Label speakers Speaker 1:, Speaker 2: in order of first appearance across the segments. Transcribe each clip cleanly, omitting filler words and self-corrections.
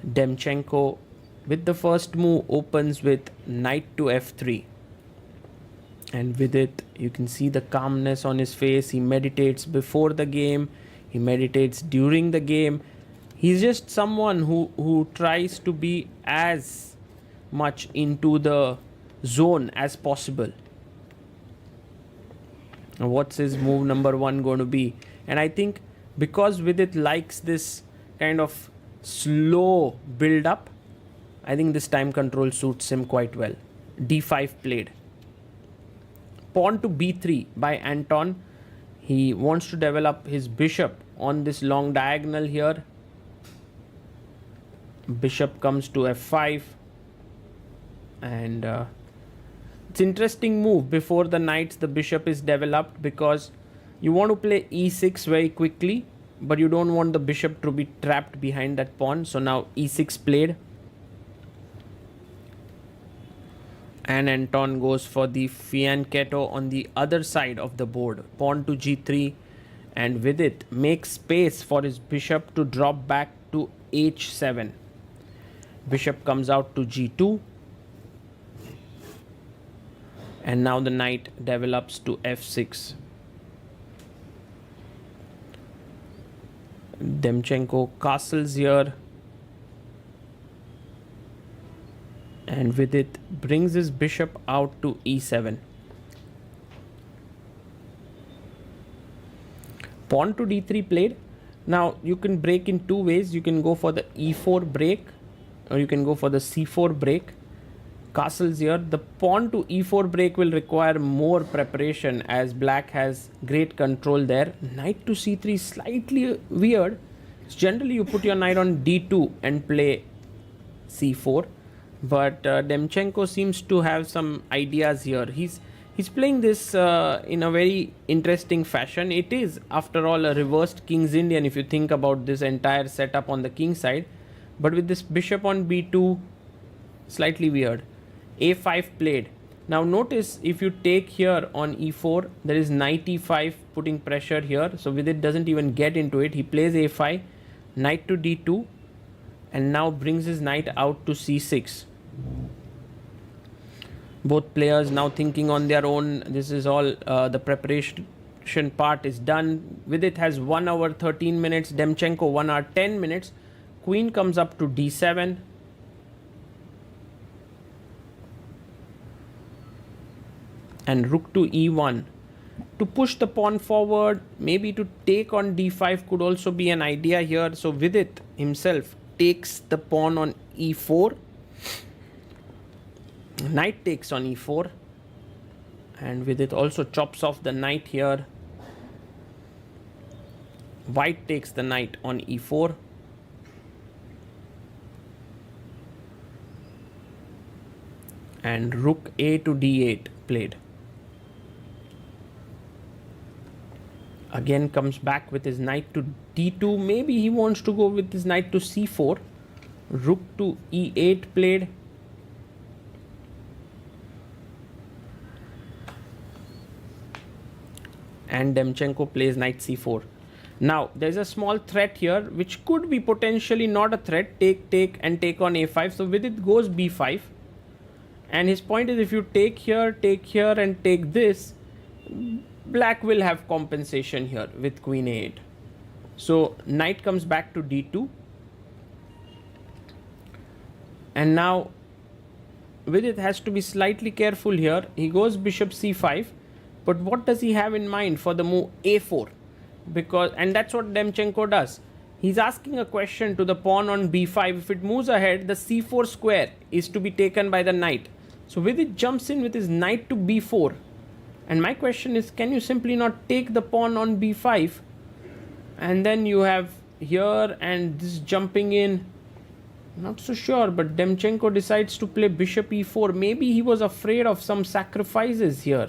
Speaker 1: Demchento with the first move opens with knight to f3. And with it, you can see the calmness on his face. He meditates before the game. He meditates during the game. He's just someone who tries to be as much into the zone as possible. Now, what's his move number 1 going to be? And I think because Vidit likes this kind of slow build up, I think this time control suits him quite well. d5 played. Pawn to b3 by Anton. He wants to develop his bishop on this long diagonal here. Bishop comes to f5. And it's interesting move. Before the knights, the bishop is developed because you want to play e6 very quickly, but you don't want the bishop to be trapped behind that pawn. So now e6 played. And Anton goes for the fianchetto on the other side of the board. Pawn to g3, and with it makes space for his bishop to drop back to h7. Bishop comes out to g2. And now the knight develops to f6. Demchento castles here. And with it brings his bishop out to e7. Pawn to d3 played. Now you can break in two ways. You can go for the e4 break, or you can go for the c4 break. Castles here. The pawn to e4 break will require more preparation as black has great control there. Knight to c3 is slightly weird. Generally you put your knight on d2 and play c4. But Demchento seems to have some ideas here. He's playing this in a very interesting fashion. It is, after all, a reversed King's Indian if you think about this entire setup on the king side. But with this bishop on b2, slightly weird. a5 played. Now notice if you take here on e4, there is knight e5 putting pressure here. So with it doesn't even get into it. He plays a5, knight to d2. And now brings his knight out to c6. Both players now thinking on their own. This is all the preparation part is done. Vidit has 1 hour 13 minutes. Demchento 1 hour 10 minutes. Queen comes up to d7. And rook to e1. To push the pawn forward, maybe to take on d5 could also be an idea here. So Vidit himself takes the pawn on e4. Knight takes on e4. And with it also chops off the knight here. White takes the knight on e4. And rook a to d8 played. Again comes back with his knight to d2. Maybe he wants to go with his knight to c4. Rook to e8 played. And Demchento plays knight c4. Now there's a small threat here which could be potentially not a threat. Take and take on a5. So with it goes b5. And his point is, if you take here and take this, black will have compensation here with queen a8. So knight comes back to d2. And now Vidit has to be slightly careful here. He goes bishop c5. But what does he have in mind for the move a4? And that's what Demchento does. He's asking a question to the pawn on b5. If it moves ahead, the c4 square is to be taken by the knight. So Vidit jumps in with his knight to b4. And my question is, can you simply not take the pawn on b5? And then you have here and this jumping in. Not so sure, but Demchento decides to play bishop e4. Maybe he was afraid of some sacrifices here,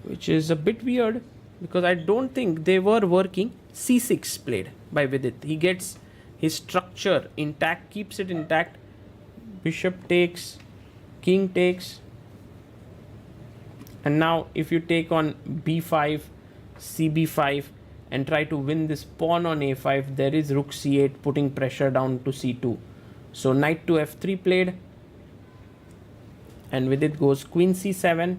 Speaker 1: which is a bit weird because I don't think they were working. c6 played by Vidit. He gets his structure intact, keeps it intact. Bishop takes, king takes. And now if you take on b5, cb5 and try to win this pawn on a5, there is rook c8 putting pressure down to c2. So knight to f3 played, and with it goes queen c7,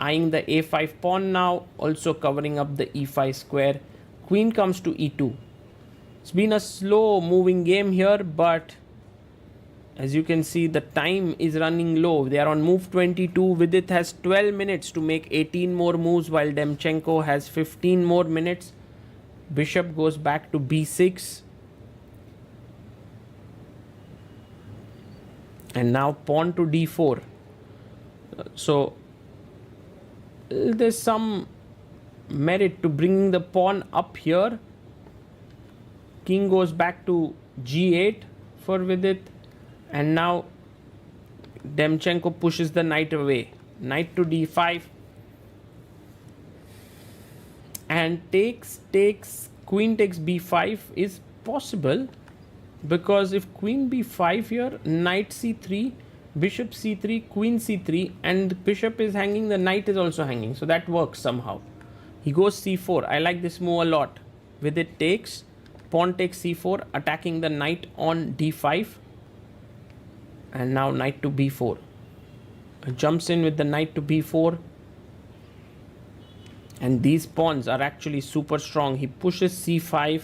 Speaker 1: eyeing the a5 pawn now, also covering up the e5 square. Queen comes to e2. It's been a slow moving game here, but as you can see, the time is running low. They are on move 22. Vidit has 12 minutes to make 18 more moves, while Demchenko has 15 more minutes. Bishop goes back to b6. And now pawn to d4. So there's some merit to bringing the pawn up here. King goes back to g8 for Vidit. And now Demchenko pushes the knight away. Knight to d5. And queen takes b5 is possible, because if queen b5 here, knight c3, bishop c3, queen c3, and the bishop is hanging, the knight is also hanging. So that works somehow. He goes c4. I like this move a lot. With it takes, pawn takes c4, attacking the knight on d5. And now knight to b4. Jumps in with the knight to b4. And these pawns are actually super strong. He pushes c5.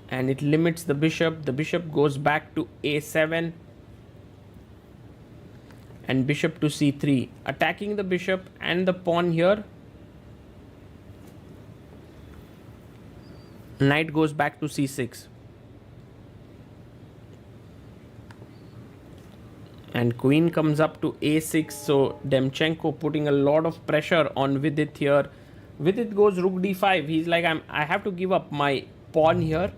Speaker 1: And it limits the bishop. The bishop goes back to a7. And bishop to c3. Attacking the bishop and the pawn here. Knight goes back to c6. And queen comes up to a6. So Demchenko putting a lot of pressure on Vidit here. Vidit goes rook d5. He's like, I have to give up my pawn here.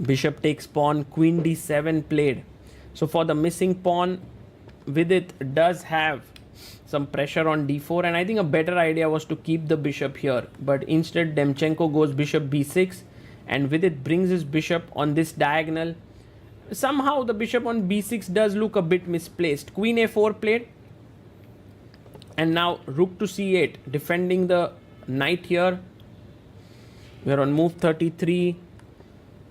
Speaker 1: Bishop takes pawn. Queen d7 played. So for the missing pawn, Vidit does have some pressure on d4. And I think a better idea was to keep the bishop here. But instead Demchenko goes bishop b6. And Vidit brings his bishop on this diagonal. Somehow the bishop on b6 does look a bit misplaced. Queen a4 played. And now rook to c8, defending the knight here. We are on move 33.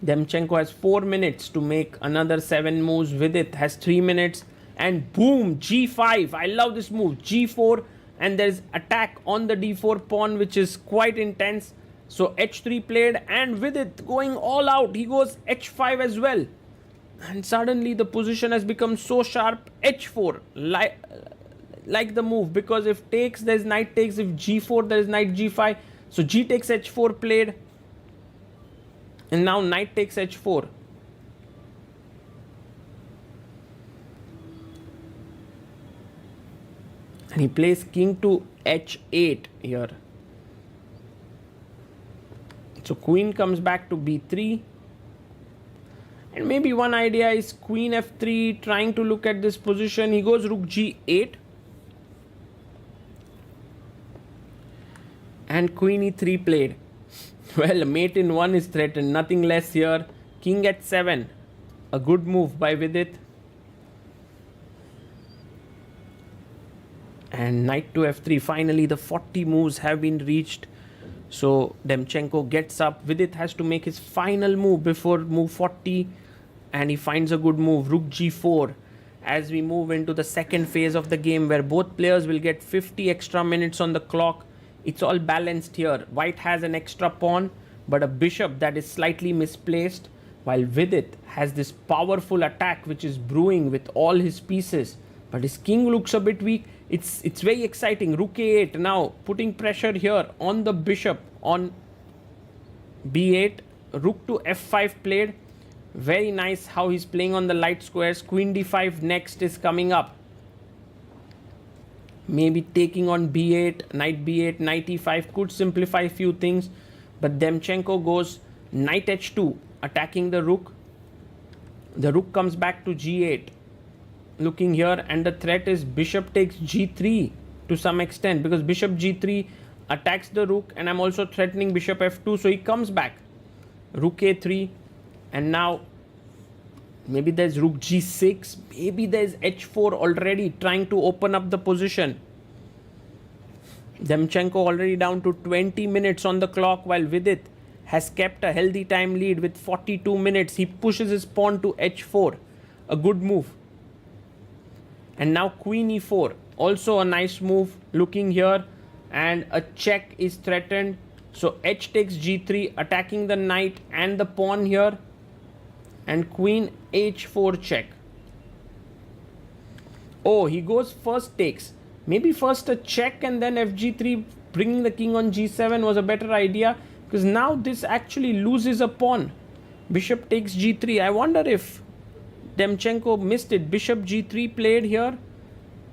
Speaker 1: Demchenko has 4 minutes to make another 7 moves. Vidit has 3 minutes. And boom, g5. I love this move. g4. And there's attack on the d4 pawn, which is quite intense. So h3 played. And Vidit going all out. He goes h5 as well. And suddenly the position has become so sharp. h4, like the move, because if takes, there's knight takes. If g4, there is knight g5. So g takes h4 played. And now knight takes h4. And he plays king to h8 here. So queen comes back to b3. And maybe one idea is queen f3, trying to look at this position. He goes rook g8. And queen e3 played. Well, mate in 1 is threatened. Nothing less here. King at 7. A good move by Vidit. And knight to f3. Finally, the 40 moves have been reached. So Demchenko gets up. Vidit has to make his final move before move 40. And he finds a good move. Rook g4. As we move into the second phase of the game, where both players will get 50 extra minutes on the clock. It's all balanced here. White has an extra pawn, but a bishop that is slightly misplaced, while Vidit has this powerful attack which is brewing with all his pieces. But his king looks a bit weak. It's very exciting. Rook a8 now putting pressure here on the bishop on b8. Rook to f5 played. Very nice how he's playing on the light squares. Queen d5 next is coming up. Maybe taking on b8, knight e5 could simplify a few things. But Demchenko goes knight h2, attacking the rook. The rook comes back to g8. Looking here, and the threat is bishop takes g3 to some extent, because bishop g3 attacks the rook, and I'm also threatening bishop f2, so he comes back. Rook a3, and now maybe there's rook g6, maybe there's h4 already trying to open up the position. Demchenko already down to 20 minutes on the clock, while Vidit has kept a healthy time lead with 42 minutes. He pushes his pawn to h4, a good move. And now queen e4, also a nice move looking here, and a check is threatened. So h takes g3, attacking the knight and the pawn here, and queen h4 check. Oh, he goes first takes. Maybe first a check and then fg3, bringing the king on g7 was a better idea, because now this actually loses a pawn. Bishop takes g3. I wonder if Demchenko missed it. Bishop g3 played here,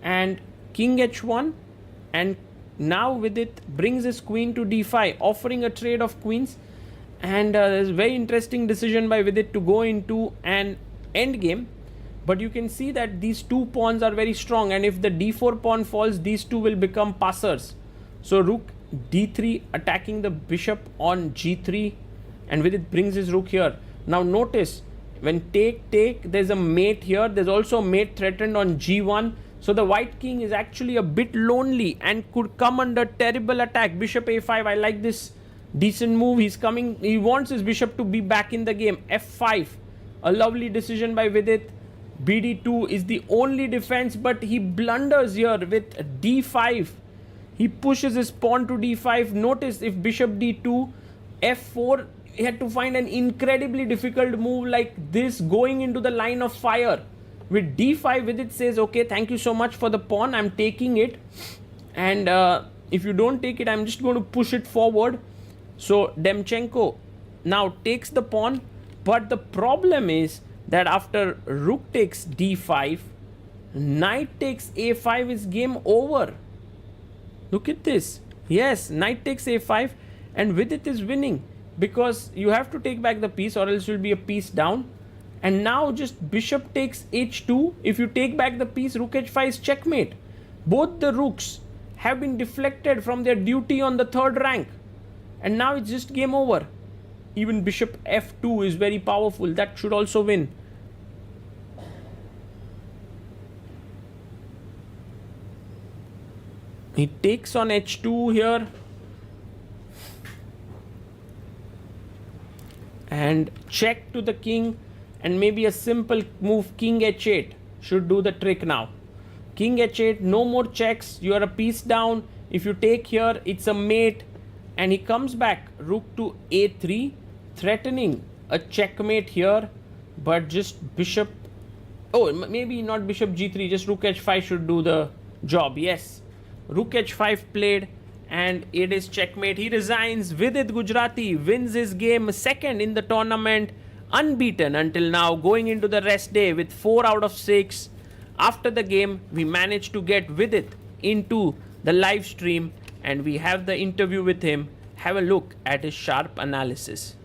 Speaker 1: and king h1, and now Vidit brings his queen to d5, offering a trade of queens. And there's a very interesting decision by Vidit to go into an endgame. But you can see that these two pawns are very strong, and if the d4 pawn falls, these two will become passers. So rook d3 attacking the bishop on g3, and Vidit brings his rook here. Now notice, when take, there's a mate here. There's also a mate threatened on g1. So the white king is actually a bit lonely and could come under terrible attack. Bishop a5, I like this decent move. He's coming, he wants his bishop to be back in the game. f5, a lovely decision by Vidit. bd2 is the only defense, but he blunders here with d5. He pushes his pawn to d5. Notice, if bishop d2, f4, he had to find an incredibly difficult move like this, going into the line of fire. With d5, Vidit says, okay, thank you so much for the pawn, I'm taking it, and if you don't take it, I'm just going to push it forward. So Demchenko now takes the pawn, but the problem is that after rook takes d5, knight takes a5 is game over. Look at this. Yes, knight takes a5, and Vidit is winning, because you have to take back the piece or else you'll be a piece down. And now just bishop takes h2. If you take back the piece, rook h5 is checkmate. Both the rooks have been deflected from their duty on the third rank, and now it's just game over. Even bishop f2 is very powerful. That should also win. He takes on h2 here, and check to the king, and maybe a simple move king h8 should do the trick now. King h8, no more checks, you are a piece down. If you take here, it's a mate, and he comes back rook to a3, threatening a checkmate here, but just bishop, oh, maybe not bishop g3, just rook h5 should do the job. Yes, rook h5 played, and it is checkmate. He resigns. Vidit Gujarati wins his game, second in the tournament, unbeaten until now, going into the rest day with 4 out of 6. After the game, we managed to get Vidit into the live stream, and we have the interview with him. Have a look at his sharp analysis.